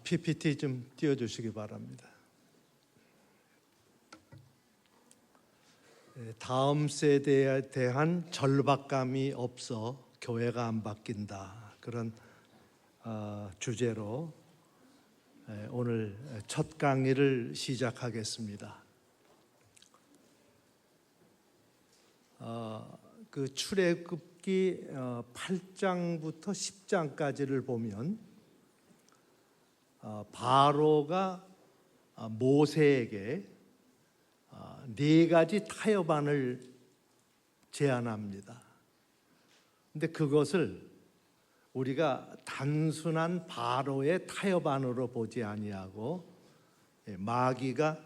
PPT 좀 띄워주시기 바랍니다. 다음 세대에 대한 절박감이 없어 교회가 안 바뀐다, 그런 주제로 오늘 첫 강의를 시작하겠습니다. 그 출애굽기 8장부터 10장까지를 보면 바로가 모세에게 네 가지 타협안을 제안합니다. 근데 그것을 우리가 단순한 바로의 타협안으로 보지 아니하고 마귀가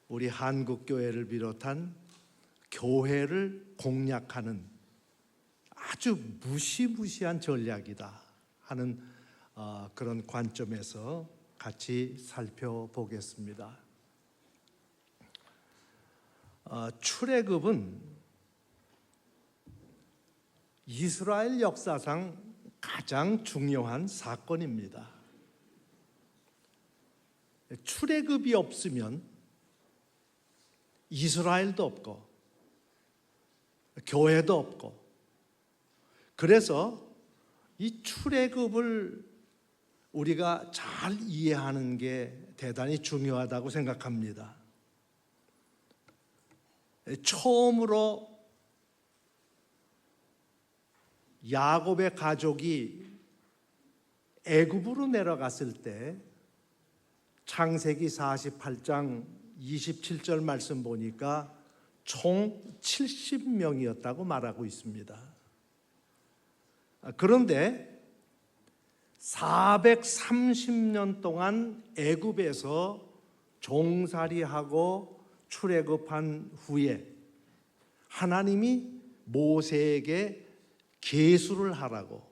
우리 한국 교회를 비롯한 교회를 공략하는 아주 무시무시한 전략이다 하는 그런 관점에서 같이 살펴보겠습니다. 출애굽은 이스라엘 역사상 가장 중요한 사건입니다. 출애굽이 없으면 이스라엘도 없고 교회도 없고, 그래서 이 출애굽을 우리가 잘 이해하는 게 대단히 중요하다고 생각합니다. 처음으로 야곱의 가족이 애굽으로 내려갔을 때 창세기 48장 27절 말씀 보니까 총 70명이었다고 말하고 있습니다. 그런데 430년 동안 애굽에서 종살이하고 출애굽한 후에 하나님이 모세에게 계수를 하라고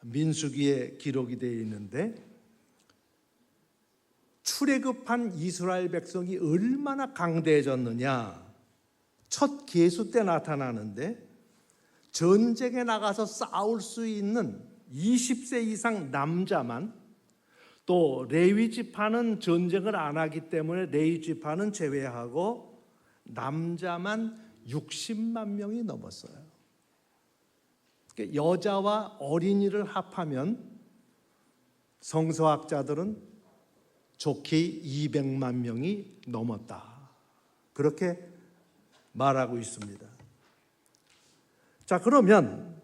민수기에 기록이 되어 있는데, 출애굽한 이스라엘 백성이 얼마나 강대해졌느냐, 첫 계수 때 나타나는데 전쟁에 나가서 싸울 수 있는 20세 이상 남자만, 또 레위 지파는 전쟁을 안 하기 때문에 레위 지파는 제외하고 남자만 60만 명이 넘었어요. 여자와 어린이를 합하면 성서학자들은 좋게 200만 명이 넘었다, 그렇게 말하고 있습니다. 자, 그러면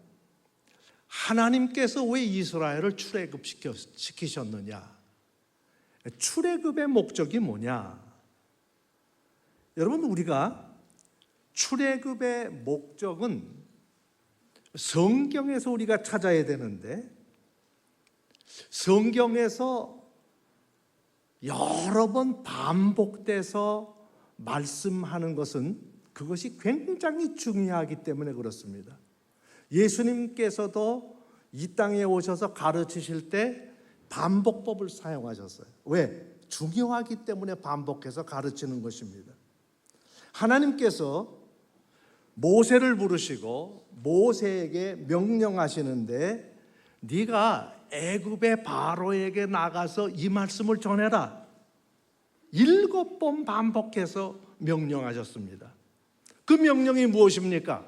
하나님께서 왜 이스라엘을 출애굽시키셨느냐? 출애굽의 목적이 뭐냐? 여러분, 우리가 출애굽의 목적은 성경에서 우리가 찾아야 되는데, 성경에서 여러 번 반복돼서 말씀하는 것은 그것이 굉장히 중요하기 때문에 그렇습니다. 예수님께서도 이 땅에 오셔서 가르치실 때 반복법을 사용하셨어요. 왜? 중요하기 때문에 반복해서 가르치는 것입니다. 하나님께서 모세를 부르시고 모세에게 명령하시는데, 네가 애굽의 바로에게 나가서 이 말씀을 전해라. 7번 반복해서 명령하셨습니다. 그 명령이 무엇입니까?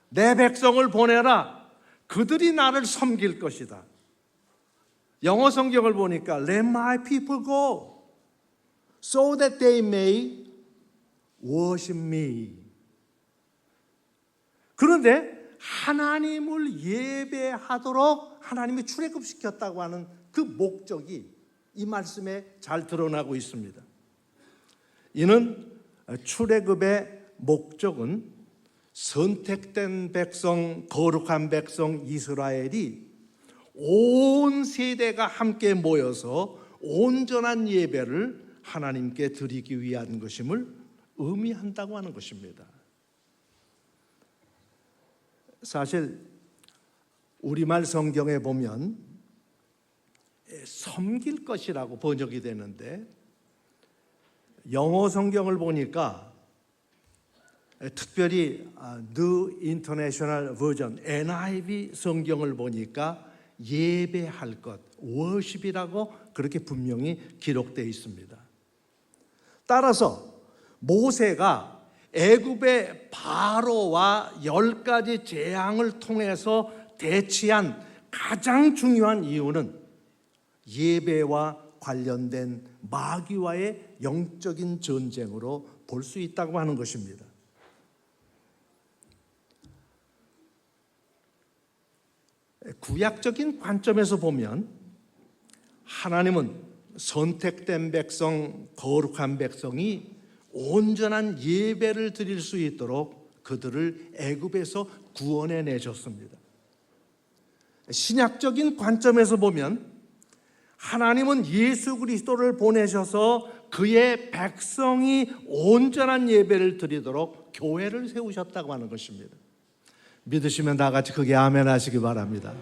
내 백성을 보내라. 그들이 나를 섬길 것이다. 영어 성경을 보니까 Let my people go so that they may worship me. 그런데 하나님을 예배하도록 하나님이 출애굽시켰다고 하는 그 목적이 이 말씀에 잘 드러나고 있습니다. 이는 출애굽의 목적은 선택된 백성, 거룩한 백성 이스라엘이 온 세대가 함께 모여서 온전한 예배를 하나님께 드리기 위한 것임을 의미한다고 하는 것입니다. 사실 우리말 성경에 보면 섬길 것이라고 번역이 되는데, 영어 성경을 보니까 특별히 New International Version NIV 성경을 보니까 예배할 것, worship이라고 그렇게 분명히 기록되어 있습니다. 따라서 모세가 애굽의 바로와 10가지 재앙을 통해서 대치한 가장 중요한 이유는 예배와 관련된 마귀와의 영적인 전쟁으로 볼 수 있다고 하는 것입니다. 구약적인 관점에서 보면 하나님은 선택된 백성, 거룩한 백성이 온전한 예배를 드릴 수 있도록 그들을 애굽에서 구원해 내셨습니다. 신약적인 관점에서 보면 하나님은 예수 그리스도를 보내셔서 그의 백성이 온전한 예배를 드리도록 교회를 세우셨다고 하는 것입니다. 믿으시면 다 같이 크게 아멘 하시기 바랍니다.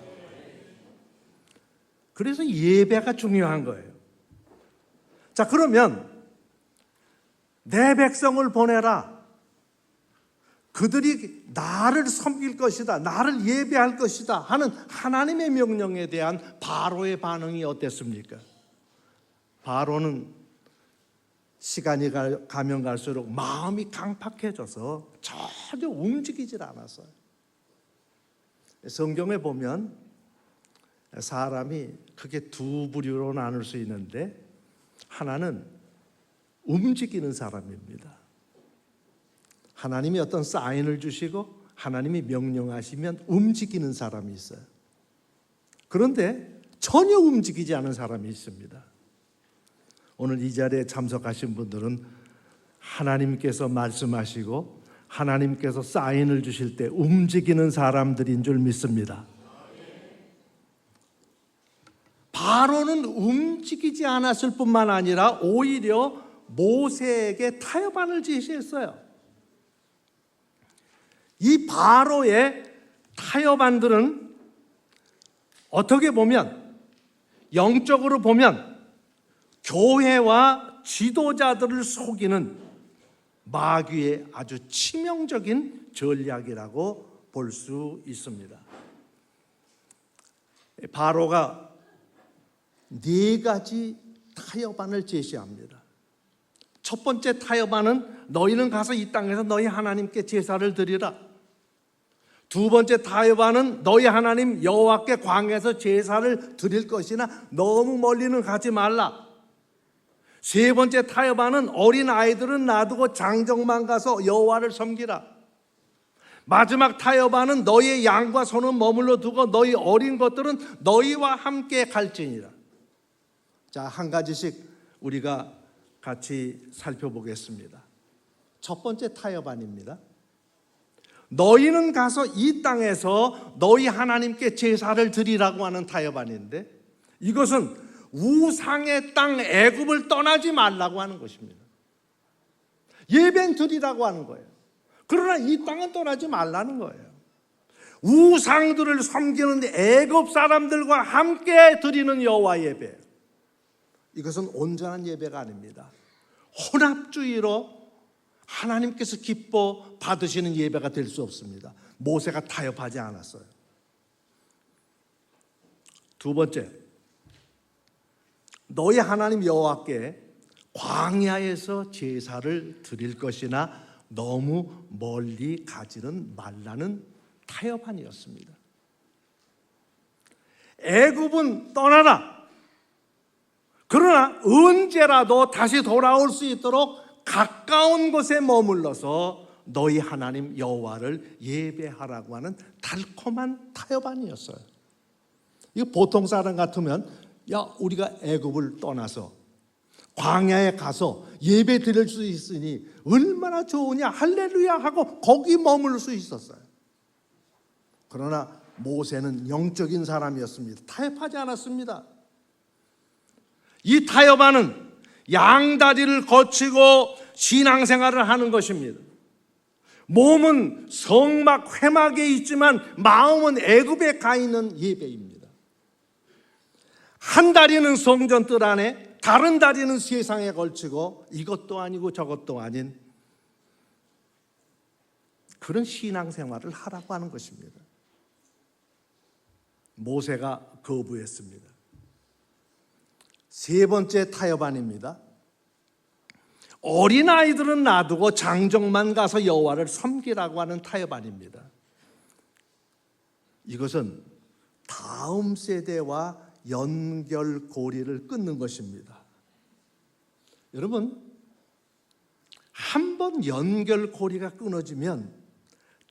그래서 예배가 중요한 거예요. 자, 그러면 내 백성을 보내라. 그들이 나를 섬길 것이다, 나를 예배할 것이다 하는 하나님의 명령에 대한 바로의 반응이 어땠습니까? 바로는 시간이 가면 갈수록 마음이 강팍해져서 전혀 움직이질 않았어요. 성경에 보면 사람이 크게 두 부류로 나눌 수 있는데, 하나는 움직이는 사람입니다. 하나님이 어떤 사인을 주시고 하나님이 명령하시면 움직이는 사람이 있어요. 그런데 전혀 움직이지 않은 사람이 있습니다. 오늘 이 자리에 참석하신 분들은 하나님께서 말씀하시고 하나님께서 사인을 주실 때 움직이는 사람들인 줄 믿습니다. 바로는 움직이지 않았을 뿐만 아니라 오히려 모세에게 타협안을 제시했어요. 이 바로의 타협안들은 어떻게 보면, 영적으로 보면 교회와 지도자들을 속이는 마귀의 아주 치명적인 전략이라고 볼 수 있습니다. 바로가 4가지 타협안을 제시합니다. 첫 번째 타협안은 너희는 가서 이 땅에서 너희 하나님께 제사를 드리라. 두 번째 타협안은 너희 하나님 여호와께 광야에서 제사를 드릴 것이나 너무 멀리는 가지 말라. 세 번째 타협안은 어린 아이들은 놔두고 장정만 가서 여호와를 섬기라. 마지막 타협안은 너희의 양과 소는 머물러 두고 너희 어린 것들은 너희와 함께 갈지니라. 자, 한 가지씩 우리가 같이 살펴보겠습니다. 첫 번째 타협안입니다. 너희는 가서 이 땅에서 너희 하나님께 제사를 드리라고 하는 타협안인데, 이것은 우상의 땅 애굽을 떠나지 말라고 하는 것입니다. 예배는 드리라고 하는 거예요. 그러나 이 땅은 떠나지 말라는 거예요. 우상들을 섬기는 애굽 사람들과 함께 드리는 여호와 예배, 이것은 온전한 예배가 아닙니다. 혼합주의로 하나님께서 기뻐 받으시는 예배가 될 수 없습니다. 모세가 타협하지 않았어요. 두 번째, 너희 하나님 여호와께 광야에서 제사를 드릴 것이나 너무 멀리 가지는 말라는 타협안이었습니다. 애굽은 떠나라. 그러나 언제라도 다시 돌아올 수 있도록 가까운 곳에 머물러서 너희 하나님 여호와를 예배하라고 하는 달콤한 타협안이었어요. 이거 보통 사람 같으면, 야, 우리가 애굽을 떠나서 광야에 가서 예배 드릴 수 있으니 얼마나 좋으냐, 할렐루야 하고 거기 머물 수 있었어요. 그러나 모세는 영적인 사람이었습니다. 타협하지 않았습니다. 이 타협안은 양다리를 거치고 신앙생활을 하는 것입니다. 몸은 성막 회막에 있지만 마음은 애굽에 가 있는 예배입니다. 한 다리는 성전 뜰 안에, 다른 다리는 세상에 걸치고 이것도 아니고 저것도 아닌 그런 신앙생활을 하라고 하는 것입니다. 모세가 거부했습니다. 세 번째 타협안입니다. 어린아이들은 놔두고 장정만 가서 여호와를 섬기라고 하는 타협안입니다. 이것은 다음 세대와 연결고리를 끊는 것입니다. 여러분, 한번 연결고리가 끊어지면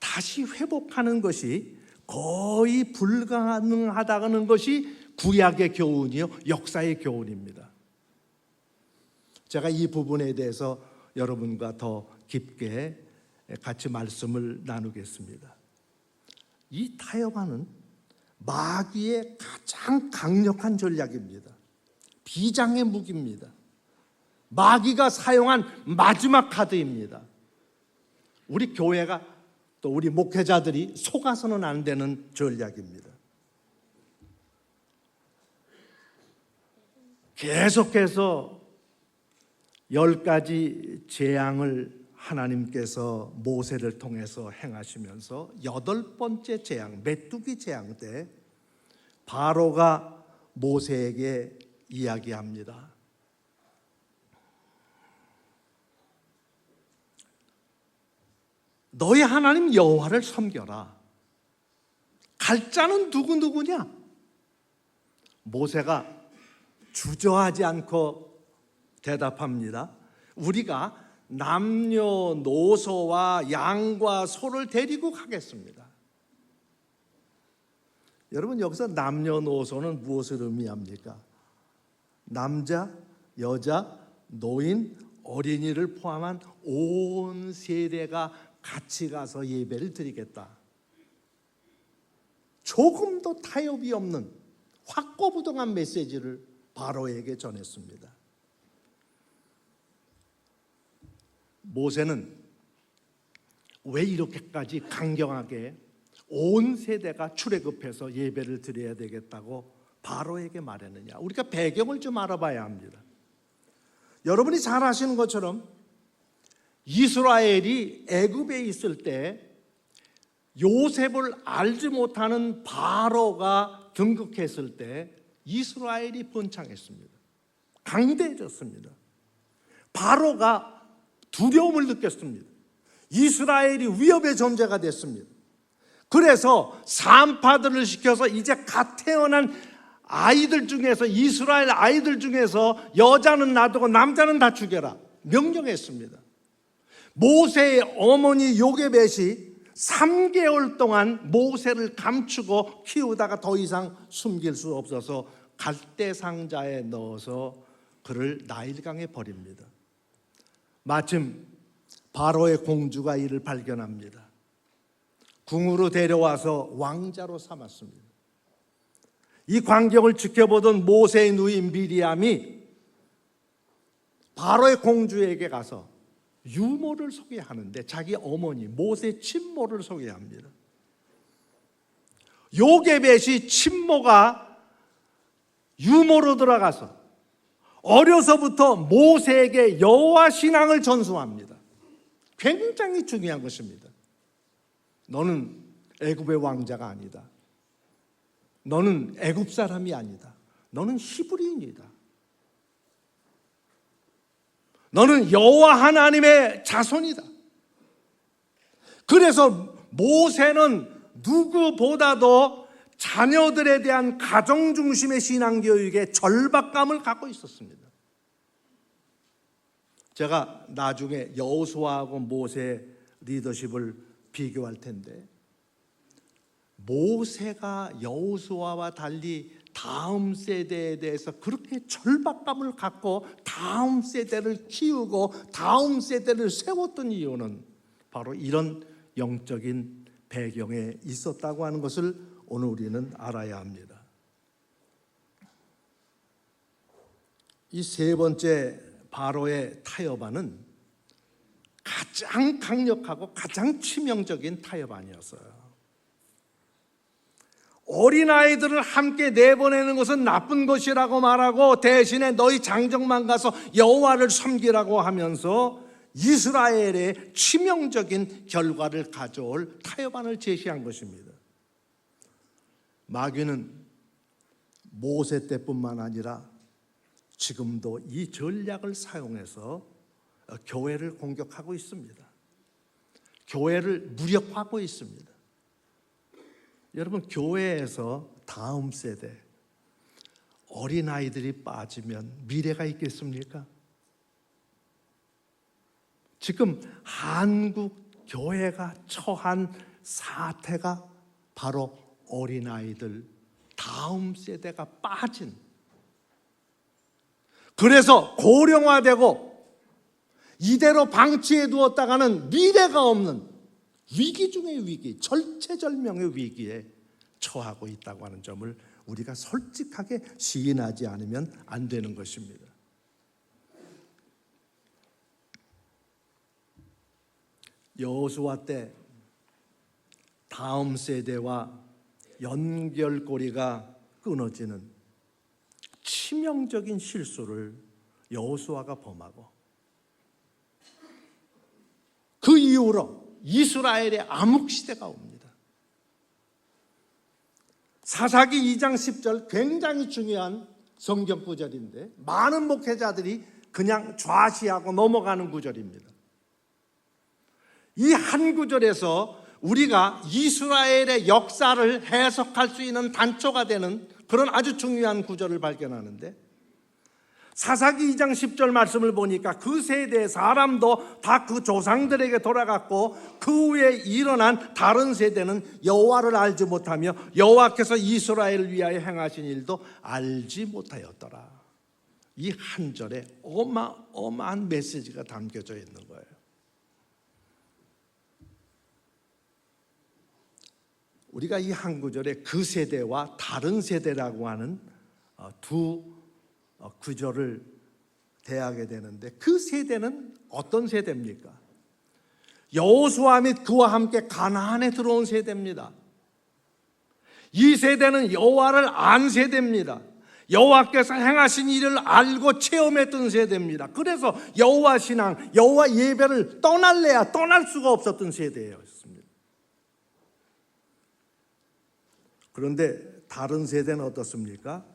다시 회복하는 것이 거의 불가능하다는 것이 구약의 교훈이요, 역사의 교훈입니다. 제가 이 부분에 대해서 여러분과 더 깊게 같이 말씀을 나누겠습니다. 이 타협안은 마귀의 가장 강력한 전략입니다. 비장의 무기입니다. 마귀가 사용한 마지막 카드입니다. 우리 교회가 또 우리 목회자들이 속아서는 안 되는 전략입니다. 계속해서 10가지 재앙을 하나님께서 모세를 통해서 행하시면서 8번째 재앙, 메뚜기 재앙 때 바로가 모세에게 이야기합니다. 너희 하나님 여호와를 섬겨라. 갈 자는 누구냐? 모세가 주저하지 않고 대답합니다. 우리가 남녀노소와 양과 소를 데리고 가겠습니다. 여러분, 여기서 남녀노소는 무엇을 의미합니까? 남자, 여자, 노인, 어린이를 포함한 온 세대가 같이 가서 예배를 드리겠다. 조금도 타협이 없는 확고부동한 메시지를 바로에게 전했습니다. 모세는 왜 이렇게까지 강경하게 온 세대가 출애굽해서 예배를 드려야 되겠다고 바로에게 말했느냐? 우리가 배경을 좀 알아봐야 합니다. 여러분이 잘 아시는 것처럼 이스라엘이 애굽에 있을 때 요셉을 알지 못하는 바로가 등극했을 때 이스라엘이 번창했습니다. 강대해졌습니다. 바로가 두려움을 느꼈습니다. 이스라엘이 위협의 존재가 됐습니다. 그래서 산파들을 시켜서 이제 갓 태어난 아이들 중에서, 이스라엘 아이들 중에서 여자는 놔두고 남자는 다 죽여라 명령했습니다. 모세의 어머니 요게벳이 3개월 동안 모세를 감추고 키우다가 더 이상 숨길 수 없어서 갈대 상자에 넣어서 그를 나일강에 버립니다. 마침 바로의 공주가 이를 발견합니다. 궁으로 데려와서 왕자로 삼았습니다. 이 광경을 지켜보던 모세의 누인 미리암이 바로의 공주에게 가서 유모를 소개하는데 자기 어머니 모세 친모를 소개합니다. 요게벳이 친모가 유모로 들어가서 어려서부터 모세에게 여호와 신앙을 전수합니다. 굉장히 중요한 것입니다. 너는 애굽의 왕자가 아니다. 너는 애굽 사람이 아니다. 너는 히브리인이다. 너는 여호와 하나님의 자손이다. 그래서 모세는 누구보다도 자녀들에 대한 가정 중심의 신앙 교육에 절박감을 갖고 있었습니다. 제가 나중에 여호수아하고 모세 리더십을 비교할 텐데, 모세가 여호수아와 달리 다음 세대에 대해서 그렇게 절박감을 갖고 다음 세대를 키우고 다음 세대를 세웠던 이유는 바로 이런 영적인 배경에 있었다고 하는 것을 오늘 우리는 알아야 합니다. 이 세 번째 바로의 타협안은 가장 강력하고 가장 치명적인 타협안이었어요. 어린아이들을 함께 내보내는 것은 나쁜 것이라고 말하고 대신에 너희 장정만 가서 여호와를 섬기라고 하면서 이스라엘의 치명적인 결과를 가져올 타협안을 제시한 것입니다. 마귀는 모세 때뿐만 아니라 지금도 이 전략을 사용해서 교회를 공격하고 있습니다. 교회를 무력화하고 있습니다. 여러분, 교회에서 다음 세대 어린아이들이 빠지면 미래가 있겠습니까? 지금 한국 교회가 처한 사태가 바로 어린아이들 다음 세대가 빠진, 그래서 고령화되고 이대로 방치해 두었다가는 미래가 없는 위기 중의 위기, 절체절명의 위기에 처하고 있다고 하는 점을 우리가 솔직하게 시인하지 않으면 안 되는 것입니다. 여호수아 때 다음 세대와 연결고리가 끊어지는 치명적인 실수를 여호수아가 범하고, 그 이후로 이스라엘의 암흑시대가 옵니다. 사사기 2장 10절 굉장히 중요한 성경 구절인데 많은 목회자들이 그냥 좌시하고 넘어가는 구절입니다. 이 한 구절에서 우리가 이스라엘의 역사를 해석할 수 있는 단초가 되는 그런 아주 중요한 구절을 발견하는데, 사사기 2장 10절 말씀을 보니까 그 세대의 사람도 다 그 조상들에게 돌아갔고 그 후에 일어난 다른 세대는 여호와를 알지 못하며 여호와께서 이스라엘을 위하여 행하신 일도 알지 못하였더라. 이 한 절에 어마어마한 메시지가 담겨져 있는 거예요. 우리가 이 한 구절에 그 세대와 다른 세대라고 하는 두 구절을 대하게 되는데, 그 세대는 어떤 세대입니까? 여호수아 및 그와 함께 가나안에 들어온 세대입니다. 이 세대는 여호와를 안 세대입니다. 여호와께서 행하신 일을 알고 체험했던 세대입니다. 그래서 여호와 신앙, 여호와 예배를 떠날래야 떠날 수가 없었던 세대였습니다. 그런데 다른 세대는 어떻습니까?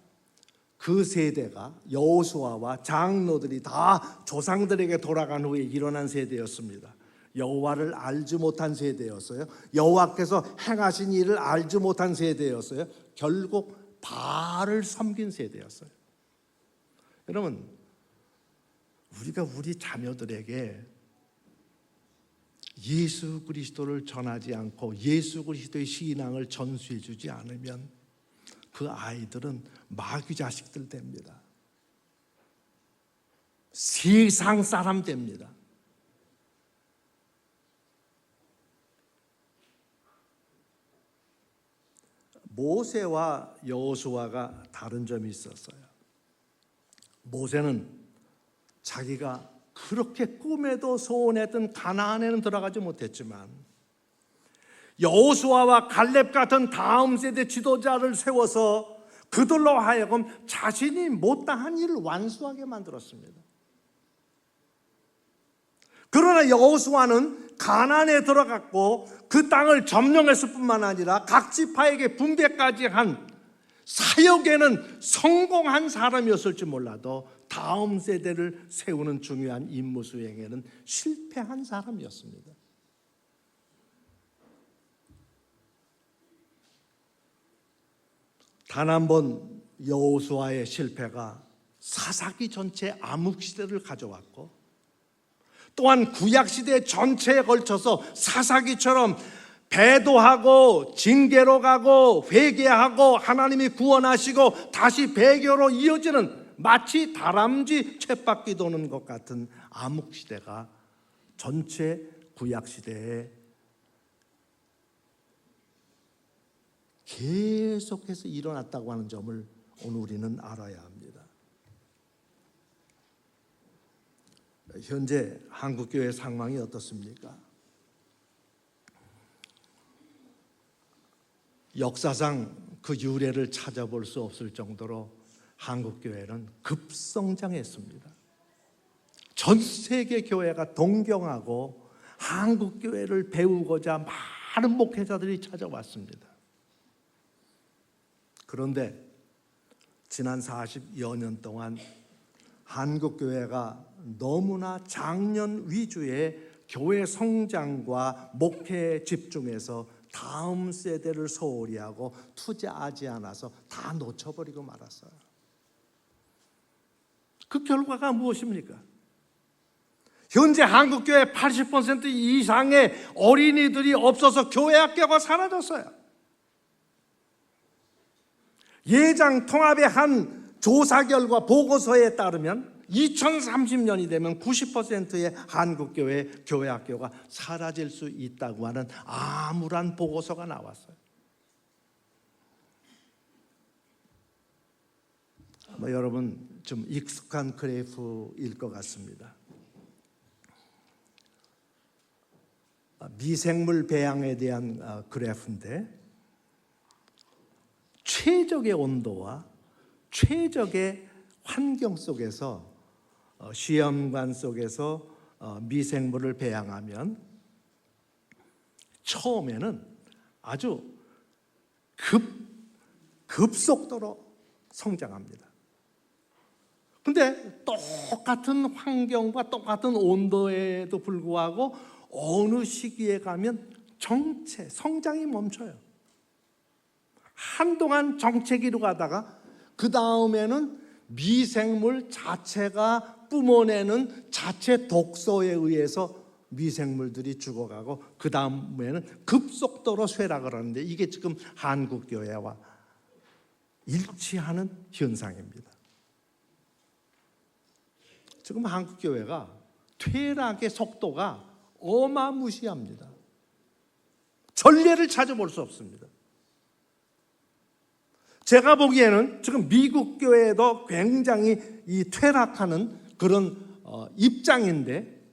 그 세대가 여호수아와 장로들이 다 조상들에게 돌아간 후에 일어난 세대였습니다. 여호와를 알지 못한 세대였어요. 여호와께서 행하신 일을 알지 못한 세대였어요. 결국 바알을 섬긴 세대였어요. 여러분, 우리가 우리 자녀들에게 예수 그리스도를 전하지 않고 예수 그리스도의 신앙을 전수해 주지 않으면 그 아이들은 마귀 자식들 됩니다. 세상 사람 됩니다. 모세와 여호수아가 다른 점이 있었어요. 모세는 자기가 그렇게 꿈에도 소원했던 가나안에는 들어가지 못했지만 여호수아와 갈렙 같은 다음 세대 지도자를 세워서 그들로 하여금 자신이 못다한 일을 완수하게 만들었습니다. 그러나 여호수아는 가나안에 들어갔고 그 땅을 점령했을 뿐만 아니라 각 지파에게 분배까지 한 사역에는 성공한 사람이었을지 몰라도 다음 세대를 세우는 중요한 임무 수행에는 실패한 사람이었습니다. 단 한 번 여호수아의 실패가 사사기 전체 암흑시대를 가져왔고, 또한 구약시대 전체에 걸쳐서 사사기처럼 배도하고 징계로 가고 회개하고 하나님이 구원하시고 다시 배교로 이어지는 마치 다람쥐 쳇바퀴 도는 것 같은 암흑시대가 전체 구약시대에 계속해서 일어났다고 하는 점을 오늘 우리는 알아야 합니다. 현재 한국교회 상황이 어떻습니까? 역사상 그 유래를 찾아볼 수 없을 정도로 한국교회는 급성장했습니다. 전 세계 교회가 동경하고 한국 교회를 배우고자 많은 목회자들이 찾아왔습니다. 그런데 지난 40여 년 동안 한국 교회가 너무나 장년 위주의 교회 성장과 목회에 집중해서 다음 세대를 소홀히 하고 투자하지 않아서 다 놓쳐버리고 말았어요. 그 결과가 무엇입니까? 현재 한국교회 80% 이상의 어린이들이 없어서 교회 학교가 사라졌어요. 예장 통합의 한 조사 결과 보고서에 따르면 2030년이 되면 90%의 한국교회 교회 학교가 사라질 수 있다고 하는 암울한 보고서가 나왔어요. 여러분 좀 익숙한 그래프일 것 같습니다. 미생물 배양에 대한 그래프인데 최적의 온도와 최적의 환경 속에서 시험관 속에서 미생물을 배양하면 처음에는 아주 급속도로 성장합니다. 근데 똑같은 환경과 똑같은 온도에도 불구하고 어느 시기에 가면 성장이 멈춰요. 한동안 정체기로 가다가 그 다음에는 미생물 자체가 뿜어내는 자체 독소에 의해서 미생물들이 죽어가고 그 다음에는 급속도로 쇠락을 하는데 이게 지금 한국교회와 일치하는 현상입니다. 지금 한국교회가 퇴락의 속도가 어마무시합니다. 전례를 찾아볼 수 없습니다. 제가 보기에는 지금 미국 교회도 굉장히 퇴락하는 그런 입장인데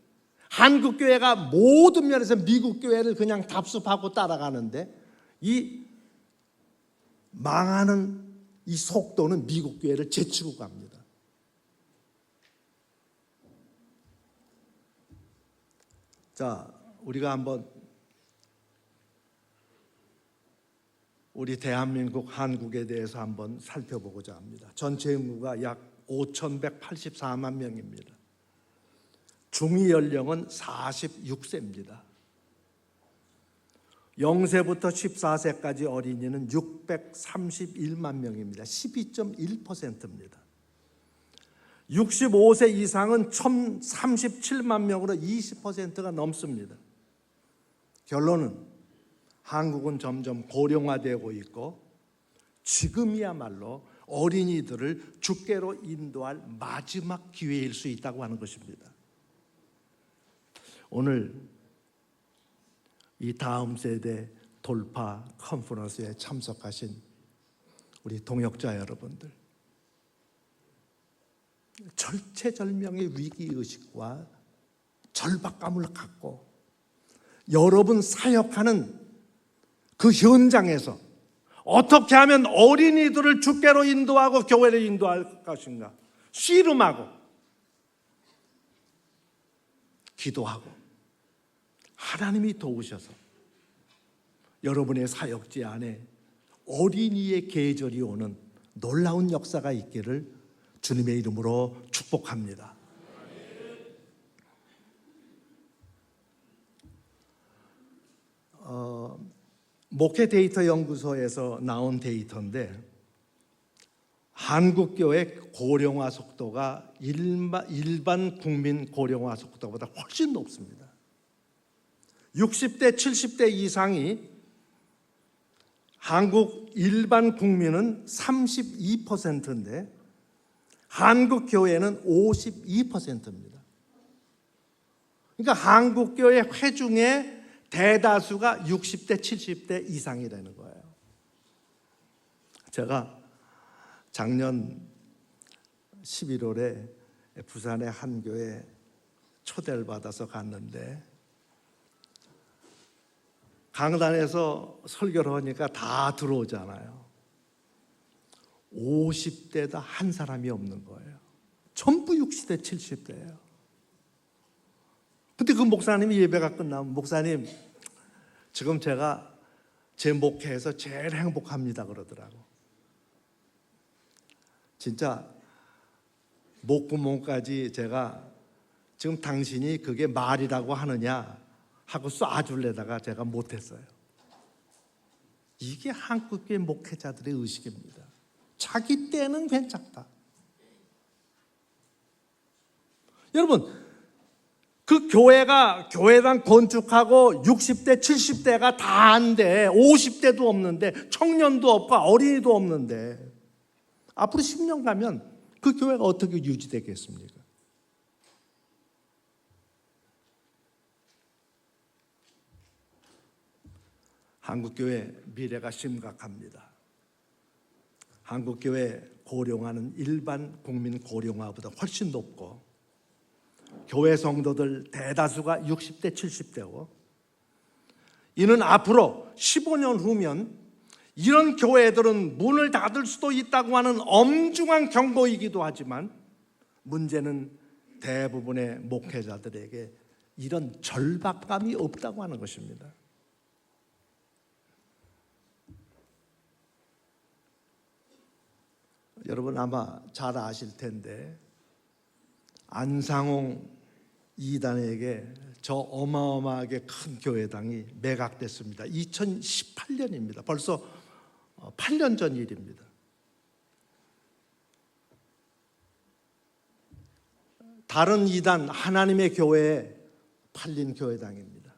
한국 교회가 모든 면에서 미국 교회를 그냥 답습하고 따라가는데 이 망하는 이 속도는 미국 교회를 제치고 갑니다. 자, 우리가 한번 우리 대한민국 한국에 대해서 한번 살펴보고자 합니다. 전체 인구가 약 5,184만 명입니다. 중위 연령은 46세입니다. 0세부터 14세까지 어린이는 631만 명입니다. 12.1%입니다. 65세 이상은 1,037만 명으로 20%가 넘습니다. 결론은 한국은 점점 고령화되고 있고 지금이야말로 어린이들을 주께로 인도할 마지막 기회일 수 있다고 하는 것입니다. 오늘 이 다음 세대 돌파 컨퍼런스에 참석하신 우리 동역자 여러분들, 절체절명의 위기의식과 절박감을 갖고 여러분 사역하는 그 현장에서 어떻게 하면 어린이들을 주께로 인도하고 교회를 인도할 것인가 씨름하고 기도하고 하나님이 도우셔서 여러분의 사역지 안에 어린이의 계절이 오는 놀라운 역사가 있기를 주님의 이름으로 축복합니다. 목회 데이터 연구소에서 나온 데이터인데 한국교회 고령화 속도가 일반 국민 고령화 속도보다 훨씬 높습니다. 60대, 70대 이상이 한국 일반 국민은 32%인데 한국교회는 52%입니다. 그러니까 한국교회 회중의 대다수가 60대, 70대 이상이라는 거예요. 제가 작년 11월에 부산의 한 교회 초대를 받아서 갔는데 강단에서 설교를 하니까 다 들어오잖아요. 50대다 한 사람이 없는 거예요. 전부 60대, 70대예요. 근데 그 목사님이 예배가 끝나면 목사님 지금 제가 제 목회에서 제일 행복합니다 그러더라고. 진짜 목구멍까지 제가 지금 당신이 그게 말이라고 하느냐 하고 쏴줄래다가 제가 못했어요. 이게 한국교회 목회자들의 의식입니다. 자기 때는 괜찮다. 여러분 그 교회가 교회당 건축하고 60대 70대가 다 한데 50대도 없는데 청년도 없고 어린이도 없는데 앞으로 10년 가면 그 교회가 어떻게 유지되겠습니까? 한국교회 미래가 심각합니다. 한국교회 고령화는 일반 국민 고령화보다 훨씬 높고 교회 성도들 대다수가 60대 70대고 이는 앞으로 15년 후면 이런 교회들은 문을 닫을 수도 있다고 하는 엄중한 경고이기도 하지만 문제는 대부분의 목회자들에게 이런 절박감이 없다고 하는 것입니다. 여러분 아마 잘 아실 텐데 안상홍 이단에게 저 어마어마하게 큰 교회당이 매각됐습니다. 2018년입니다. 벌써 8년 전 일입니다. 다른 이단 하나님의 교회에 팔린 교회당입니다.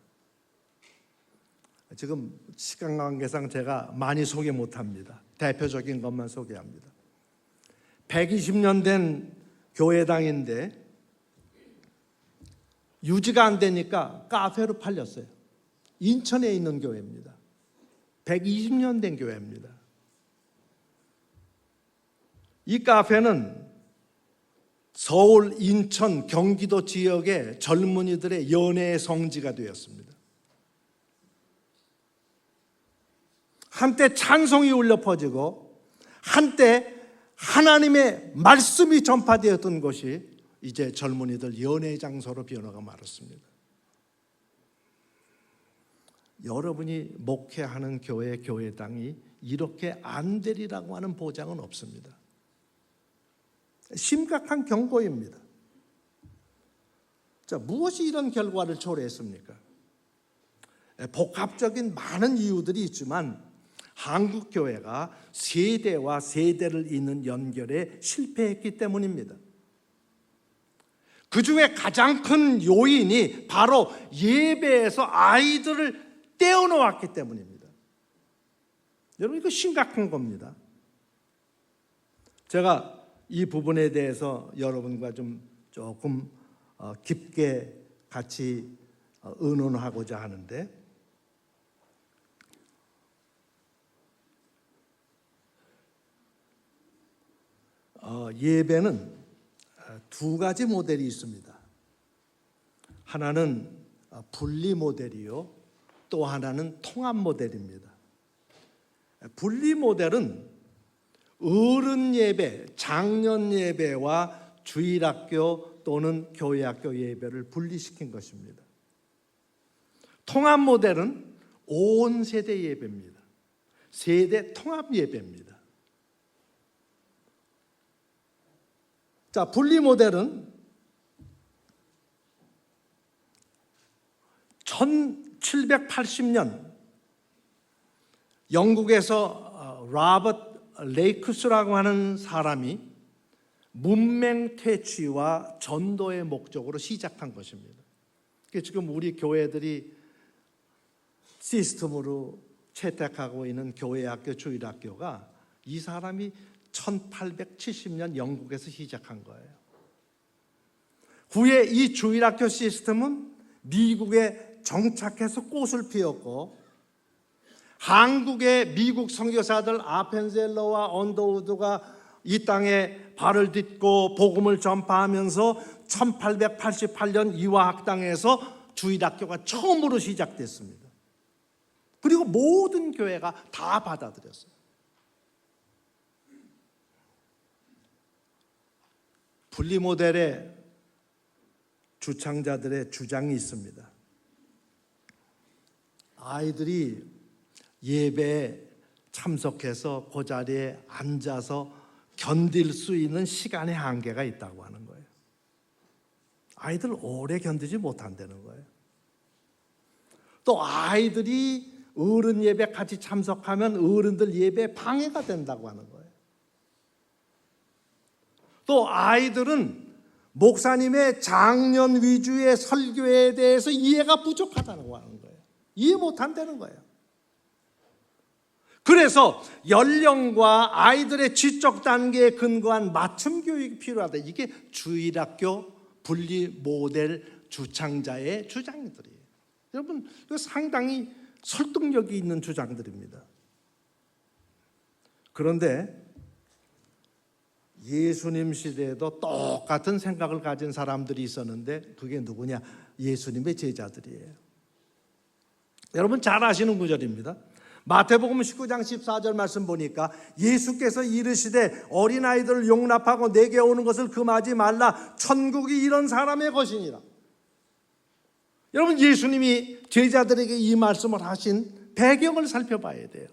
지금 시간 관계상 제가 많이 소개 못합니다. 대표적인 것만 소개합니다. 120년 된 교회당인데 유지가 안 되니까 카페로 팔렸어요. 인천에 있는 교회입니다. 120년 된 교회입니다. 이 카페는 서울, 인천, 경기도 지역의 젊은이들의 연애의 성지가 되었습니다. 한때 찬송이 울려 퍼지고 한때 하나님의 말씀이 전파되었던 것이 이제 젊은이들 연애의 장소로 변화가 말았습니다. 여러분이 목회하는 교회당이 이렇게 안 되리라고 하는 보장은 없습니다. 심각한 경고입니다. 자, 무엇이 이런 결과를 초래했습니까? 복합적인 많은 이유들이 있지만 한국 교회가 세대와 세대를 잇는 연결에 실패했기 때문입니다. 그 중에 가장 큰 요인이 바로 예배에서 아이들을 떼어놓았기 때문입니다. 여러분 이거 심각한 겁니다. 제가 이 부분에 대해서 여러분과 조금 깊게 같이 의논하고자 하는데 예배는 두 가지 모델이 있습니다. 하나는 분리 모델이요, 또 하나는 통합 모델입니다. 분리 모델은 어른 예배, 장년 예배와 주일학교 또는 교회학교 예배를 분리시킨 것입니다. 통합 모델은 온 세대 예배입니다. 세대 통합 예배입니다. 자, 분리 모델은 1780년 영국에서 로버트 레이크스라고 하는 사람이 문맹 퇴치와 전도의 목적으로 시작한 것입니다. 지금 우리 교회들이 시스템으로 채택하고 있는 교회학교, 주일학교가 이 사람이 1870년 영국에서 시작한 거예요. 후에 이 주일학교 시스템은 미국에 정착해서 꽃을 피웠고 한국의 미국 선교사들 아펜젤러와 언더우드가 이 땅에 발을 딛고 복음을 전파하면서 1888년 이화학당에서 주일학교가 처음으로 시작됐습니다. 그리고 모든 교회가 다 받아들였어요. 분리 모델의 주창자들의 주장이 있습니다. 아이들이 예배에 참석해서 그 자리에 앉아서 견딜 수 있는 시간의 한계가 있다고 하는 거예요. 아이들 오래 견디지 못한다는 거예요. 또 아이들이 어른 예배 같이 참석하면 어른들 예배에 방해가 된다고 하는 거예요. 또 아이들은 목사님의 장년 위주의 설교에 대해서 이해가 부족하다고 하는 거예요. 이해 못한다는 거예요. 그래서 연령과 아이들의 지적 단계에 근거한 맞춤 교육이 필요하다. 이게 주일학교 분리 모델 주창자의 주장들이에요. 여러분, 이거 상당히 설득력이 있는 주장들입니다. 그런데 예수님 시대에도 똑같은 생각을 가진 사람들이 있었는데 그게 누구냐? 예수님의 제자들이에요. 여러분 잘 아시는 구절입니다. 마태복음 19장 14절 말씀 보니까 예수께서 이르시되 어린아이들을 용납하고 내게 오는 것을 금하지 말라. 천국이 이런 사람의 것이니라. 여러분 예수님이 제자들에게 이 말씀을 하신 배경을 살펴봐야 돼요.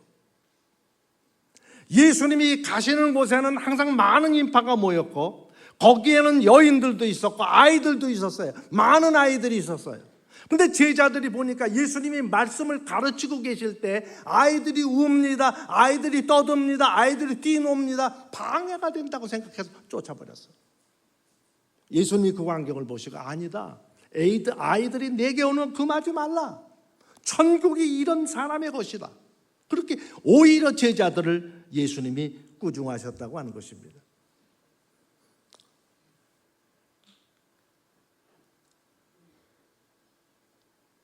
예수님이 가시는 곳에는 항상 많은 인파가 모였고 거기에는 여인들도 있었고 아이들도 있었어요. 많은 아이들이 있었어요. 근데 제자들이 보니까 예수님이 말씀을 가르치고 계실 때 아이들이 웁니다. 아이들이 떠듭니다. 아이들이 뛰놉니다. 방해가 된다고 생각해서 쫓아버렸어요. 예수님이 그 광경을 보시고 아니다. 아이들이 내게 오는 금하지 말라. 천국이 이런 사람의 것이다. 그렇게 오히려 제자들을 예수님이 꾸중하셨다고 하는 것입니다.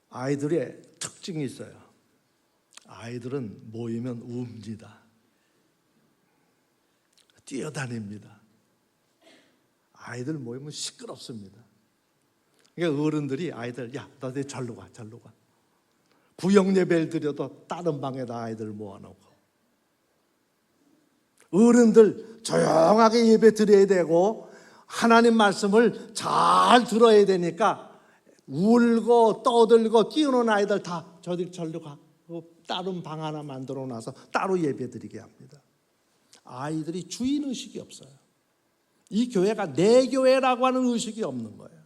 아이들의 특징이 있어요. 아이들은 모이면 웁니다. 뛰어다닙니다. 아이들 모이면 시끄럽습니다. 그러니까 어른들이 아이들 야 너네 절로 가 절로 가. 구역 예배를 드려도 다른 방에다 아이들 모아놓고 어른들 조용하게 예배 드려야 되고 하나님 말씀을 잘 들어야 되니까 울고 떠들고 뛰어노는 아이들 다 저들 절로 가고 다른 방 하나 만들어 놔서 따로 예배 드리게 합니다. 아이들이 주인의식이 없어요. 이 교회가 내 교회라고 하는 의식이 없는 거예요.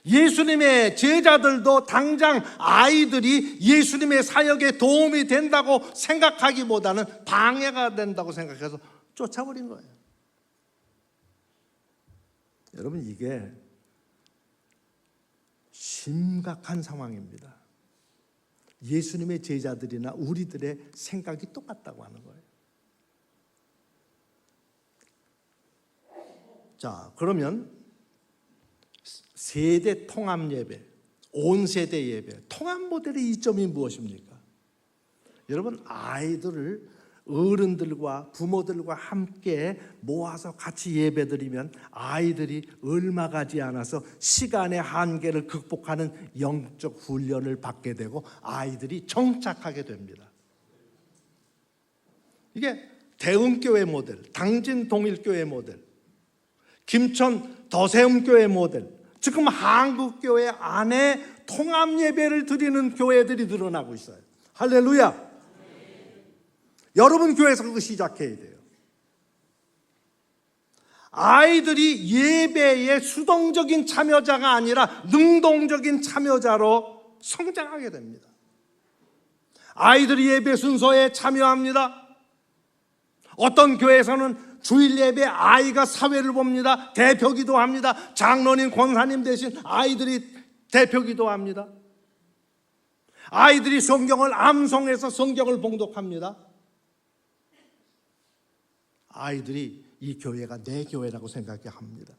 예수님의 제자들도 당장 아이들이 예수님의 사역에 도움이 된다고 생각하기보다는 방해가 된다고 생각해서 쫓아버린 거예요. 여러분 이게 심각한 상황입니다. 예수님의 제자들이나 우리들의 생각이 똑같다고 하는 거예요. 자, 그러면 세대 통합 예배, 온 세대 예배, 통합 모델의 이점이 무엇입니까? 여러분 아이들을 어른들과 부모들과 함께 모아서 같이 예배드리면 아이들이 얼마 가지 않아서 시간의 한계를 극복하는 영적 훈련을 받게 되고 아이들이 정착하게 됩니다. 이게 대흥교회 모델, 당진동일교회 모델, 김천 더세움교회 모델, 지금 한국교회 안에 통합예배를 드리는 교회들이 늘어나고 있어요. 할렐루야. 여러분 교회에서 그거 시작해야 돼요. 아이들이 예배의 수동적인 참여자가 아니라 능동적인 참여자로 성장하게 됩니다. 아이들이 예배 순서에 참여합니다. 어떤 교회에서는 주일 예배 아이가 사회를 봅니다. 대표 기도합니다. 장로님, 권사님 대신 아이들이 대표 기도합니다. 아이들이 성경을 암송해서 성경을 봉독합니다. 아이들이 이 교회가 내 교회라고 생각해 합니다.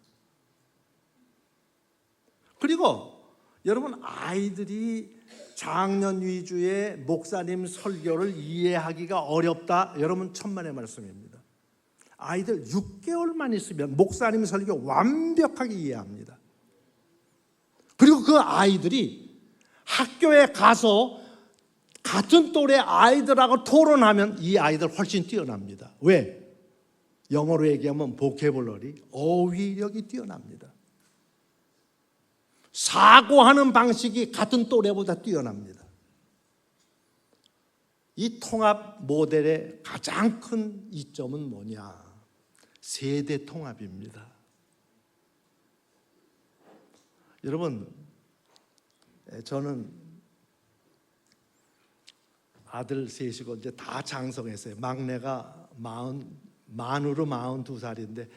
그리고 여러분 아이들이 장년 위주의 목사님 설교를 이해하기가 어렵다. 여러분 천만의 말씀입니다. 아이들 6개월만 있으면 목사님 설교 완벽하게 이해합니다. 그리고 그 아이들이 학교에 가서 같은 또래 아이들하고 토론하면 이 아이들 훨씬 뛰어납니다. 왜? 영어로 얘기하면 보케블러리, 어휘력이 뛰어납니다. 사고하는 방식이 같은 또래보다 뛰어납니다. 이 통합 모델의 가장 큰 이점은 뭐냐? 세대 통합입니다. 여러분, 저는 아들 셋이고 이제 다 장성했어요. 막내가 만으로 42살인데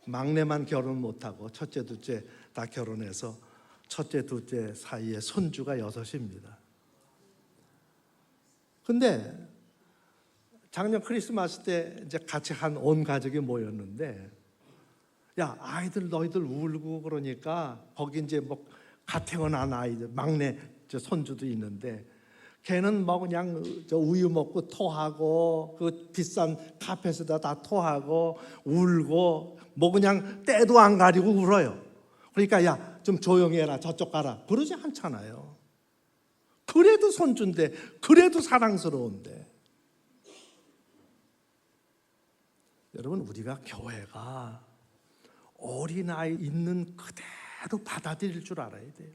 막내만 결혼 못하고 첫째, 둘째 다 결혼해서 첫째, 둘째 사이에 손주가 6입니다. 근데 작년 크리스마스 때 이제 같이 한 온 가족이 모였는데, 야, 아이들 너희들 울고 그러니까 거기 이제 뭐 갓 태어난 아이들 막내 저 손주도 있는데, 걔는 뭐 그냥 저 우유 먹고 토하고 그 비싼 카펫에다 다 토하고 울고 뭐 그냥 때도 안 가리고 울어요. 그러니까 야, 좀 조용히 해라, 저쪽 가라, 그러지 않잖아요. 그래도 손주인데, 그래도 사랑스러운데. 여러분, 우리가 교회가 어린아이 있는 그대로 받아들일 줄 알아야 돼요.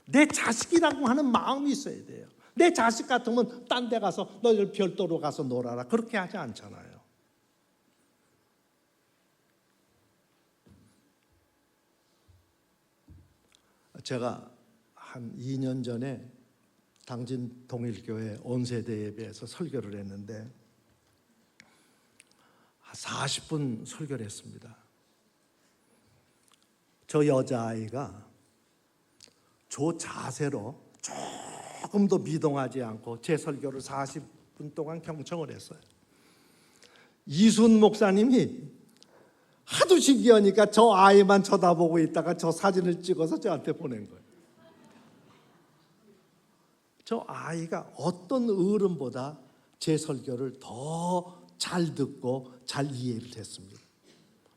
내 자식이라고 하는 마음이 있어야 돼요. 내 자식 같으면 딴 데 가서 너희들 별도로 가서 놀아라, 그렇게 하지 않잖아요. 제가 한 2년 전에 당진 동일교회 온세대 예배에서 설교를 했는데 40분 설교를 했습니다. 저 여자아이가 저 자세로 조금도 미동하지 않고 제 설교를 40분 동안 경청을 했어요. 이순 목사님이 하도 신기하니까 저 아이만 쳐다보고 있다가 저 사진을 찍어서 저한테 보낸 거예요. 저 아이가 어떤 어른보다 제 설교를 더 잘 듣고 잘 이해를 했습니다.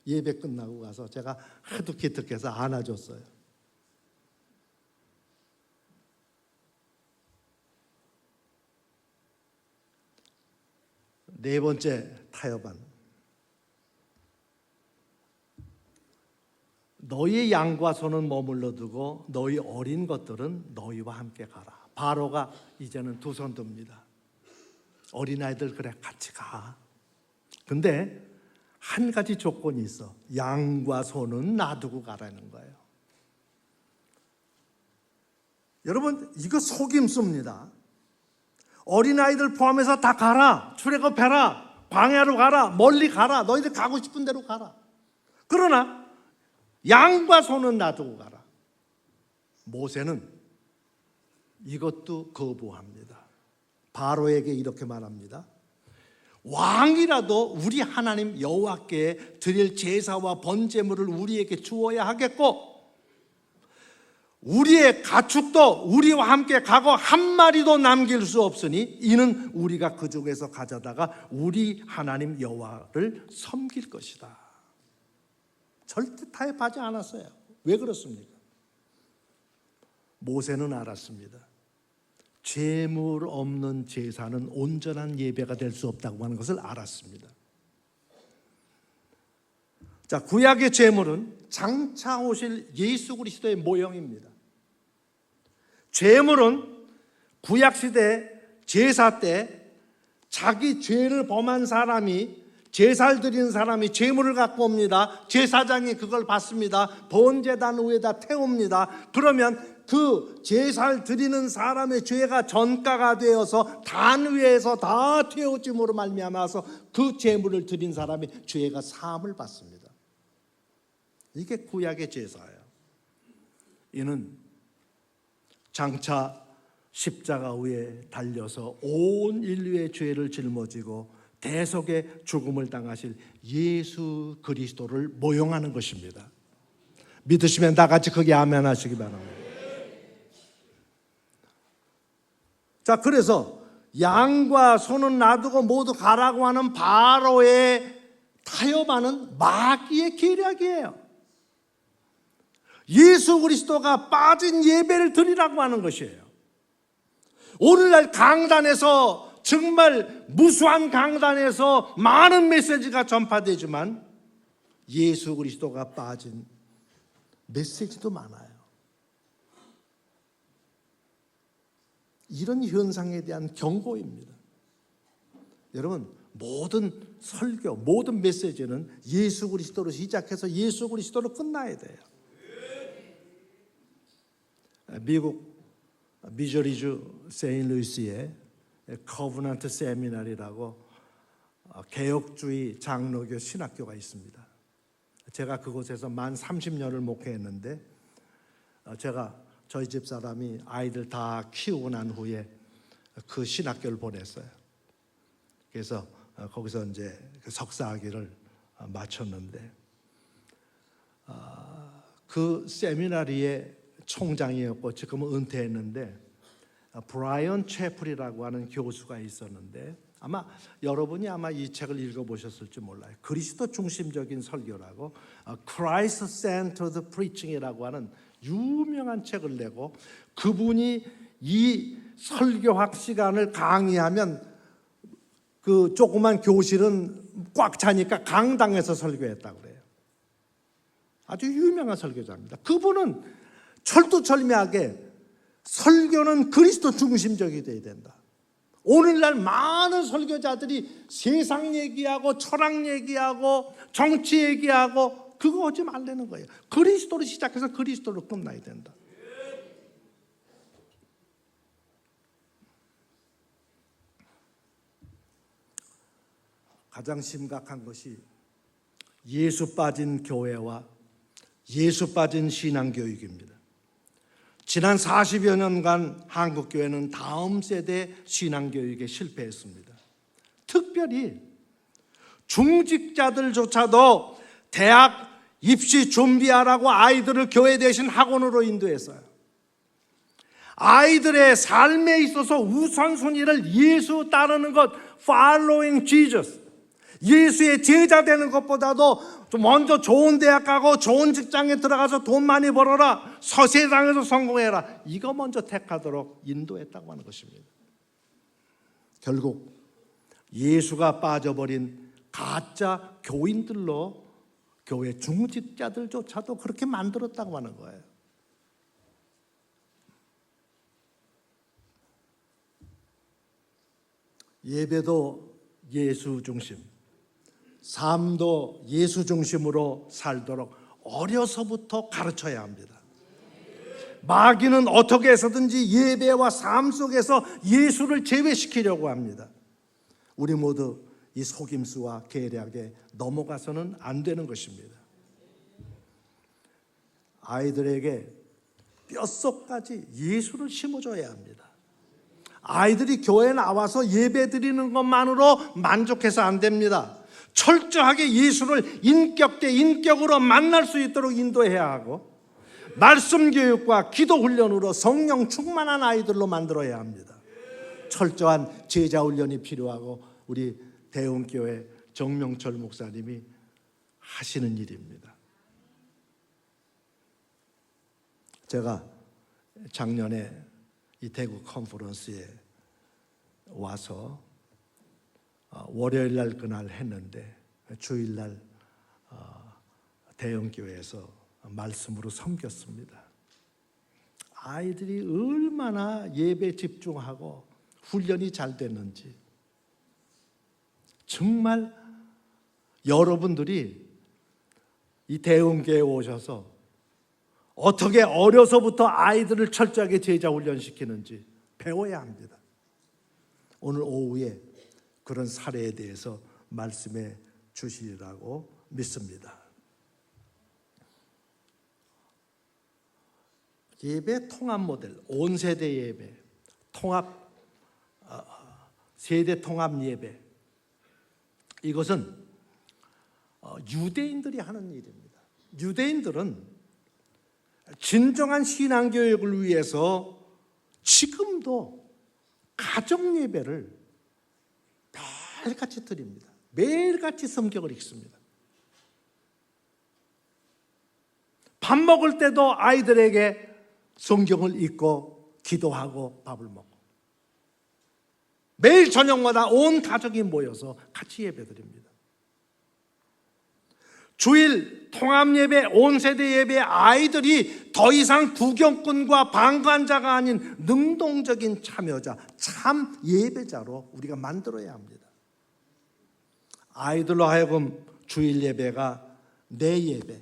예배 끝나고 가서 제가 하도 기특해서 안아줬어요. 네 번째 타협안. 너희 양과 소는 머물러 두고 너희 어린 것들은 너희와 함께 가라. 바로가 이제는 두 손 듭니다. 어린아이들 그래 같이 가. 근데 한 가지 조건이 있어. 양과 소는 놔두고 가라는 거예요. 여러분, 이거 속임수입니다. 어린아이들 포함해서 다 가라. 출애굽해라. 광야로 가라. 멀리 가라. 너희들 가고 싶은 대로 가라. 그러나 양과 소는 놔두고 가라. 모세는 이것도 거부합니다. 바로에게 이렇게 말합니다. 왕이라도 우리 하나님 여호와께 드릴 제사와 번제물을 우리에게 주어야 하겠고, 우리의 가축도 우리와 함께 가고 한 마리도 남길 수 없으니 이는 우리가 그 중에서 가져다가 우리 하나님 여호와를 섬길 것이다. 절대 타협하지 않았어요. 왜 그렇습니까? 모세는 알았습니다. 죄물 없는 제사는 온전한 예배가 될 수 없다고 하는 것을 알았습니다. 자, 구약의 제물은 장차 오실 예수 그리스도의 모형입니다. 제물은 구약시대 제사 때 자기 죄를 범한 사람이, 제사를 드리는 사람이 제물을 갖고 옵니다. 제사장이 그걸 받습니다. 번제단 위에다 태웁니다. 그러면 그 제사를 드리는 사람의 죄가 전가가 되어서 단 위에서 다 태워짐으로 말미암아서 그 제물을 드린 사람의 죄가 사함을 받습니다. 이게 구약의 제사예요. 이는 장차 십자가 위에 달려서 온 인류의 죄를 짊어지고 대속의 죽음을 당하실 예수 그리스도를 모형하는 것입니다. 믿으시면 다 같이 크게 아멘 하시기 바랍니다. 자, 그래서 양과 소는 놔두고 모두 가라고 하는 바로의 타협안은 마귀의 계략이에요. 예수 그리스도가 빠진 예배를 드리라고 하는 것이에요. 오늘날 강단에서, 정말 무수한 강단에서 많은 메시지가 전파되지만 예수 그리스도가 빠진 메시지도 많아요. 이런 현상에 대한 경고입니다. 여러분, 모든 설교, 모든 메시지는 예수 그리스도로 시작해서 예수 그리스도로 끝나야 돼요. 미국 미주리주 세인루이스의 커브넌트 세미나리라고 개혁주의 장로교 신학교가 있습니다. 제가 그곳에서 만 30년을 목회했는데, 제가 저희 집 사람이 아이들 다 키우고 난 후에 그 신학교를 보냈어요. 그래서 거기서 이제 석사학위를 마쳤는데, 그 세미나리의 총장이었고 지금은 은퇴했는데, 브라이언 채플이라고 하는 교수가 있었는데, 아마 여러분이 아마 이 책을 읽어보셨을지 몰라요. 그리스도 중심적인 설교라고, Christ Centered Preaching이라고 하는 유명한 책을 내고, 그분이 이 설교학 시간을 강의하면 그 조그만 교실은 꽉 차니까 강당에서 설교했다고 그래요. 아주 유명한 설교자입니다. 그분은 철두철미하게 설교는 그리스도 중심적이 돼야 된다. 오늘날 많은 설교자들이 세상 얘기하고 철학 얘기하고 정치 얘기하고 그거 하지 말라는 거예요. 그리스도로 시작해서 그리스도로 끝나야 된다. 가장 심각한 것이 예수 빠진 교회와 예수 빠진 신앙교육입니다. 지난 40여 년간 한국교회는 다음 세대 신앙교육에 실패했습니다. 특별히 중직자들조차도 대학 입시 준비하라고 아이들을 교회 대신 학원으로 인도했어요. 아이들의 삶에 있어서 우선순위를 예수 따르는 것, following Jesus, 예수의 제자 되는 것보다도 먼저 좋은 대학 가고 좋은 직장에 들어가서 돈 많이 벌어라, 서세상에서 성공해라, 이거 먼저 택하도록 인도했다고 하는 것입니다. 결국 예수가 빠져버린 가짜 교인들로 교회 중직자들조차도 그렇게 만들었다고 하는 거예요. 예배도 예수 중심, 삶도 예수 중심으로 살도록 어려서부터 가르쳐야 합니다. 마귀는 어떻게 해서든지 예배와 삶 속에서 예수를 제외시키려고 합니다. 우리 모두 이 속임수와 계략에 넘어가서는 안 되는 것입니다. 아이들에게 뼛속까지 예수를 심어줘야 합니다. 아이들이 교회에 나와서 예배 드리는 것만으로 만족해서 안 됩니다. 철저하게 예수를 인격 대 인격으로 만날 수 있도록 인도해야 하고, 말씀 교육과 기도 훈련으로 성령 충만한 아이들로 만들어야 합니다. 철저한 제자 훈련이 필요하고 우리 대흥교회 정명철 목사님이 하시는 일입니다. 제가 작년에 이 대구 컨퍼런스에 와서 월요일 날 그날 했는데, 주일 날 대형교회에서 말씀으로 섬겼습니다. 아이들이 얼마나 예배 집중하고 훈련이 잘 됐는지, 정말 여러분들이 이 대형교회에 오셔서 어떻게 어려서부터 아이들을 철저하게 제자 훈련시키는지 배워야 합니다. 오늘 오후에 그런 사례에 대해서 말씀해 주시리라고 믿습니다. 예배 통합 모델, 온 세대 예배, 통합, 세대 통합 예배, 이것은 유대인들이 하는 일입니다. 유대인들은 진정한 신앙교육을 위해서 지금도 가정 예배를 매일같이 드립니다. 매일같이 성경을 읽습니다. 밥 먹을 때도 아이들에게 성경을 읽고 기도하고 밥을 먹고, 매일 저녁마다 온 가족이 모여서 같이 예배 드립니다. 주일 통합예배, 온세대 예배 아이들이 더 이상 구경꾼과 방관자가 아닌 능동적인 참여자, 참 예배자로 우리가 만들어야 합니다. 아이들로 하여금 주일 예배가 내 예배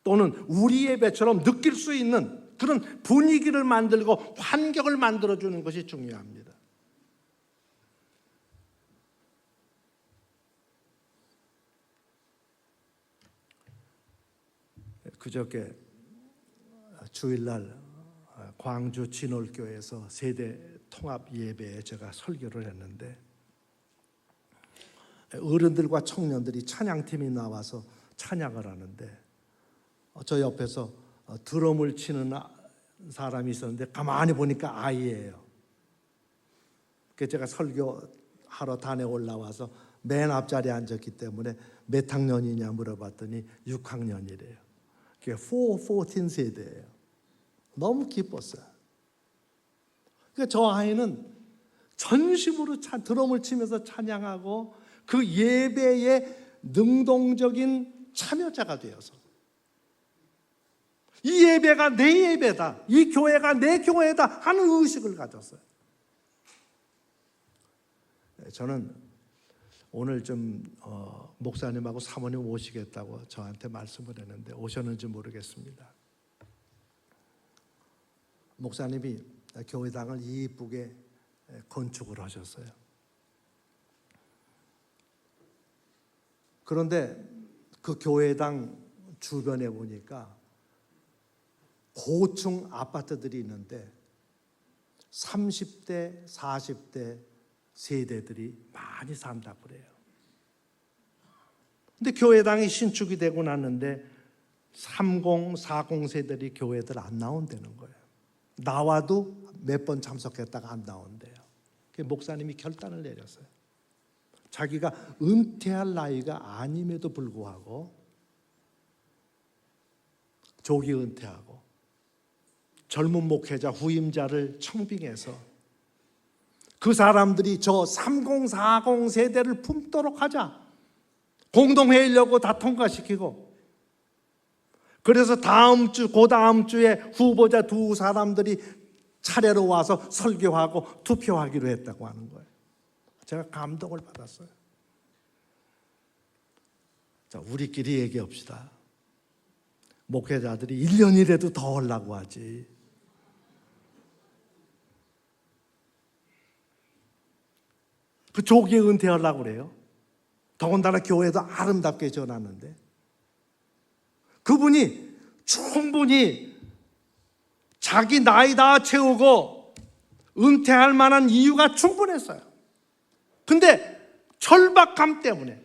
또는 우리 예배처럼 느낄 수 있는 그런 분위기를 만들고 환경을 만들어주는 것이 중요합니다. 그저께 주일날 광주 진월교회에서 세대 통합 예배에 제가 설교를 했는데 어른들과 청년들이 찬양팀이 나와서 찬양을 하는데 저 옆에서 드럼을 치는 사람이 있었는데 가만히 보니까 아이예요. 그래서 제가 설교하러 단에 올라와서 맨 앞자리에 앉았기 때문에 몇 학년이냐 물어봤더니 6학년이래요. 그게 14 세대예요. 너무 기뻤어요. 그러니까 저 아이는 전심으로 드럼을 치면서 찬양하고 그 예배의 능동적인 참여자가 되어서 이 예배가 내 예배다, 이 교회가 내 교회다 하는 의식을 가졌어요. 저는 오늘 좀 목사님하고 사모님 오시겠다고 저한테 말씀을 했는데 오셨는지 모르겠습니다. 목사님이 교회당을 이쁘게 건축을 하셨어요. 그런데 그 교회당 주변에 보니까 고층 아파트들이 있는데 30대, 40대 세대들이 많이 산다고 그래요. 근데 교회당이 신축이 되고 났는데 30, 40 세대들이 교회들 안 나온다는 거예요. 나와도 몇 번 참석했다가 안 나온대요. 그래서 목사님이 결단을 내렸어요. 자기가 은퇴할 나이가 아님에도 불구하고 조기 은퇴하고 젊은 목회자 후임자를 청빙해서 그 사람들이 저 30, 40 세대를 품도록 하자. 공동회의려고 다 통과시키고 그래서 다음 주, 그 다음 주에 후보자 두 사람들이 차례로 와서 설교하고 투표하기로 했다고 하는 거예요. 제가 감동을 받았어요. 자, 우리끼리 얘기합시다. 목회자들이 1년이라도 더 하려고 하지. 그 조기에 은퇴하려고 그래요. 더군다나 교회도 아름답게 전하는데 그분이 충분히 자기 나이 다 채우고 은퇴할 만한 이유가 충분했어요. 근데 절박함 때문에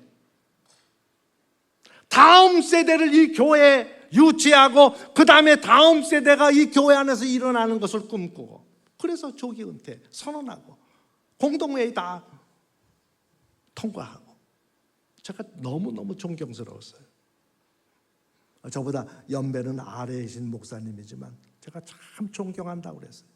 다음 세대를 이 교회에 유치하고 그 다음에 다음 세대가 이 교회 안에서 일어나는 것을 꿈꾸고 그래서 조기 은퇴 선언하고 공동회의 다 통과하고 제가 너무너무 존경스러웠어요. 저보다 연배는 아래이신 목사님이지만 제가 참 존경한다고 그랬어요.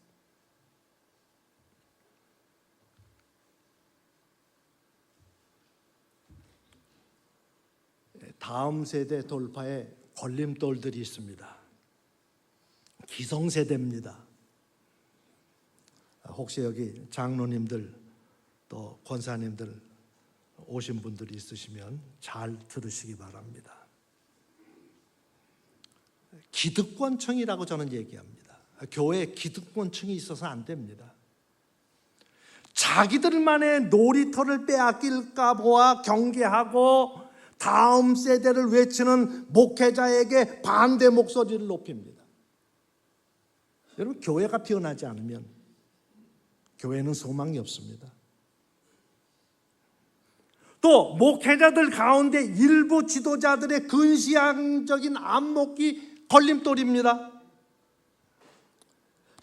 다음 세대 돌파에 걸림돌들이 있습니다. 기성세대입니다. 혹시 여기 장로님들 또 권사님들 오신 분들이 있으시면 잘 들으시기 바랍니다. 기득권층이라고 저는 얘기합니다. 교회에 기득권층이 있어서 안 됩니다. 자기들만의 놀이터를 빼앗길까 보아 경계하고 다음 세대를 외치는 목회자에게 반대 목소리를 높입니다. 여러분, 교회가 피어나지 않으면 교회는 소망이 없습니다. 또 목회자들 가운데 일부 지도자들의 근시안적인 안목이 걸림돌입니다.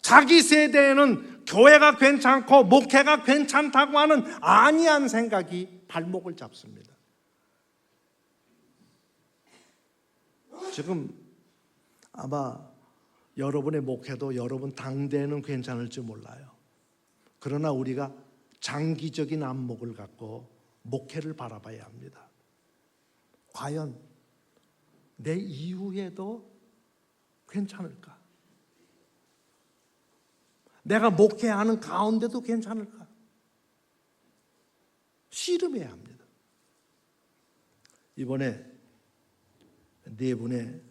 자기 세대에는 교회가 괜찮고 목회가 괜찮다고 하는 안이한 생각이 발목을 잡습니다. 지금 아마 여러분의 목회도 여러분 당대에는 괜찮을지 몰라요. 그러나 우리가 장기적인 안목을 갖고 목회를 바라봐야 합니다. 과연 내 이후에도 괜찮을까? 내가 목회하는 가운데도 괜찮을까? 씨름해야 합니다. 이번에 4분의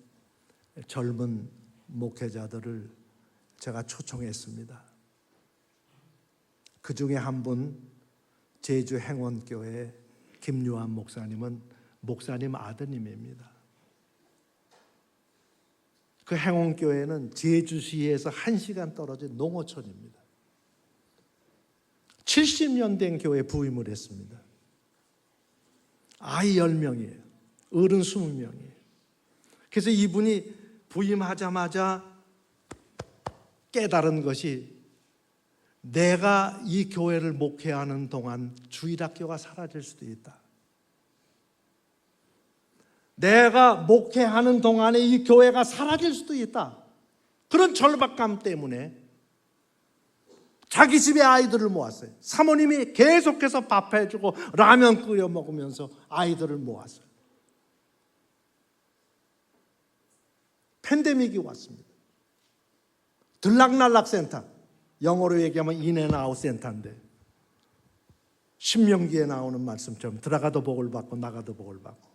젊은 목회자들을 제가 초청했습니다. 그 중에 한 분, 제주 행원교회 김유한 목사님은 목사님 아드님입니다. 그 행원교회는 제주시에서 1시간 떨어진 농어촌입니다. 70년 된 교회 부임을 했습니다. 아이 10명이에요. 어른 20명이에요. 그래서 이분이 부임하자마자 깨달은 것이, 내가 이 교회를 목회하는 동안 주일학교가 사라질 수도 있다. 내가 목회하는 동안에 이 교회가 사라질 수도 있다. 그런 절박감 때문에 자기 집에 아이들을 모았어요. 사모님이 계속해서 밥 해주고 라면 끓여 먹으면서 아이들을 모았어요. 팬데믹이 왔습니다. 들락날락 센터, 영어로 얘기하면 인앤아웃 센터인데, 신명기에 나오는 말씀처럼 들어가도 복을 받고 나가도 복을 받고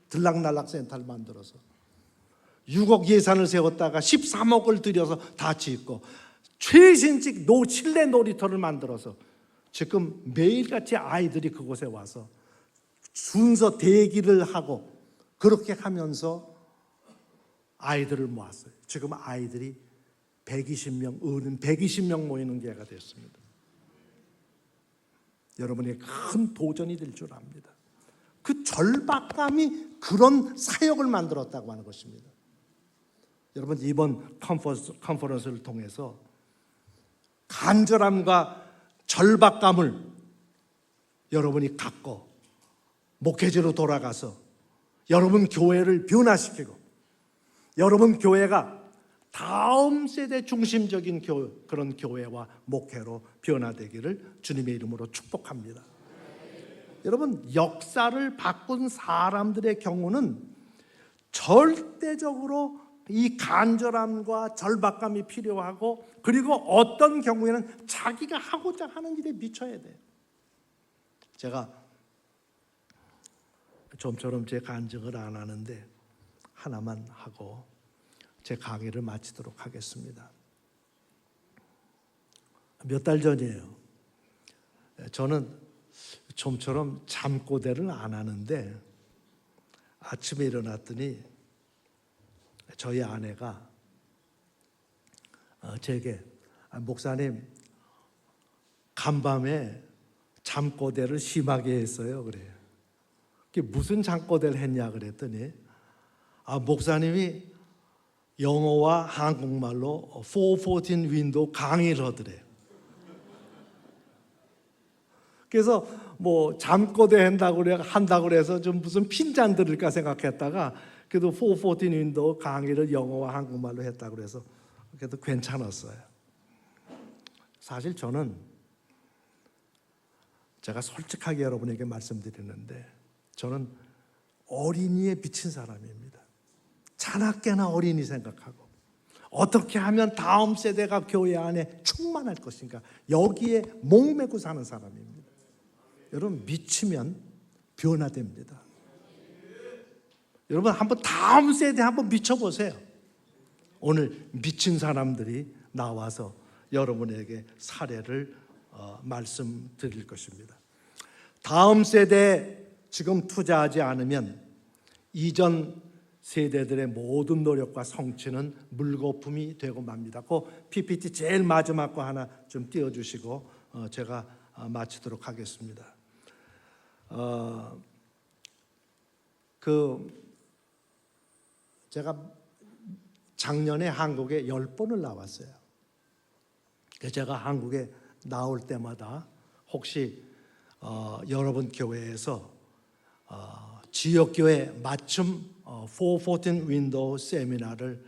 들락날락 센터를 만들어서 6억 예산을 세웠다가 13억을 들여서 다 짓고 최신식 실내 놀이터를 만들어서 지금 매일같이 아이들이 그곳에 와서 순서 대기를 하고 그렇게 하면서 아이들을 모았어요. 지금 아이들이 120명, 어른 120명 모이는 교회가 됐습니다. 여러분에게 큰 도전이 될 줄 압니다. 그 절박감이 그런 사역을 만들었다고 하는 것입니다. 여러분, 이번 컨퍼런스를 통해서 간절함과 절박감을 여러분이 갖고 목회지로 돌아가서 여러분 교회를 변화시키고 여러분 교회가 다음 세대 중심적인 그런 교회와 목회로 변화되기를 주님의 이름으로 축복합니다. 여러분, 역사를 바꾼 사람들의 경우는 절대적으로 이 간절함과 절박감이 필요하고, 그리고 어떤 경우에는 자기가 하고자 하는 일에 미쳐야 돼요. 제가 좀처럼 제 간증을 안 하는데 하나만 하고 제 강의를 마치도록 하겠습니다. 몇 달 전이에요. 저는 좀처럼 잠꼬대를 안 하는데 아침에 일어났더니 저희 아내가 제게, 목사님 간밤에 잠꼬대를 심하게 했어요. 그래요. 그게 무슨 잠꼬대를 했냐 그랬더니, 목사님이 영어와 한국말로 414 윈도우 강의를 하더래요. 그래서 뭐 잠꼬대 한다고 그래서 좀 무슨 핀잔 들을까 생각했다가, 그래도 414 윈도우 강의를 영어와 한국말로 했다고 그래서 그래도 괜찮았어요. 사실 저는, 제가 솔직하게 여러분에게 말씀드리는데, 저는 어린이에 미친 사람입니다. 자나깨나 어린이 생각하고 어떻게 하면 다음 세대가 교회 안에 충만할 것인가, 여기에 목매고 사는 사람입니다. 여러분, 미치면 변화됩니다. 여러분, 한번 다음 세대 한번 미쳐보세요. 오늘 미친 사람들이 나와서 여러분에게 사례를 말씀드릴 것입니다. 다음 세대에 지금 투자하지 않으면 이전 세대들의 모든 노력과 성취는 물거품이 되고 맙니다. 그 PPT 제일 마지막 거 하나 좀 띄워주시고 제가 마치도록 하겠습니다. 제가 작년에 한국에 10번을 나왔어요. 제가 한국에 나올 때마다 혹시 여러분 교회에서 지역교회 맞춤 414 윈도우 세미나를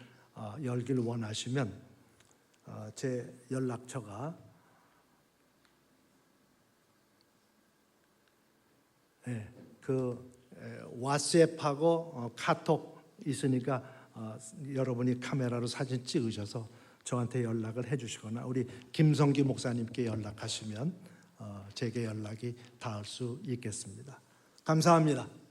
열길 원하시면 제 연락처가 왓츠앱하고 카톡 있으니까 여러분이 카메라로 사진 찍으셔서 저한테 연락을 해주시거나 우리 김성기 목사님께 연락하시면 제게 연락이 닿을 수 있겠습니다. 감사합니다.